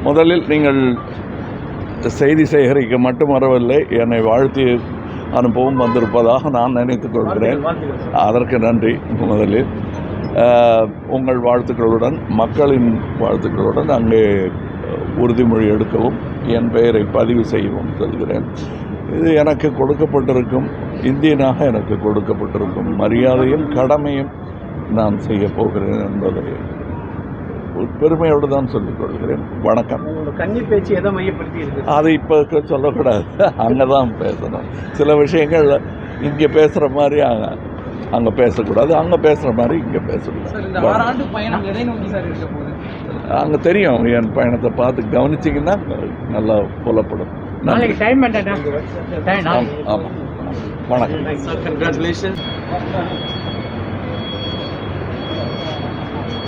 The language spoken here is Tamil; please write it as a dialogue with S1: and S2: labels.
S1: முதலில் நீங்கள் செய்தி சேகரிக்க மட்டும் வரவில்லை, என்னை வாழ்த்தி அனுப்பவும் வந்திருப்பதாக நான் நினைத்துக் கொள்கிறேன். அதற்கு நன்றி. முதலில் உங்கள் வாழ்த்துக்களுடன், மக்களின் வாழ்த்துக்களுடன் அங்கே உறுதிமொழி எடுக்கவும் என் பெயரை பதிவு செய்யவும் சொல்கிறேன். இது எனக்கு கொடுக்கப்பட்டிருக்கும், இந்தியனாக எனக்கு கொடுக்கப்பட்டிருக்கும் மரியாதையும் கடமையும் நான் செய்ய போகிறேன் என்பதை பெருமையோடு தான் சொல்லிக் கொள்கிறேன். வணக்கம்.
S2: கன்னி பேச்சு எதை மையப்படுத்தி இருக்கு? அது
S1: இப்போ சொல்லக்கூடாது, அங்கே தான் பேசணும். சில விஷயங்கள் இங்கே பேசுகிற மாதிரி அங்கே பேசக்கூடாது, அங்கே பேசுகிற மாதிரி இங்கே பேசக்கூடாது. அங்கே தெரியும், என் பயணத்தை பார்த்து கவனிச்சிங்கன்னா நல்லா புலப்படும்.
S2: ஆமாம்,
S1: வணக்கம்.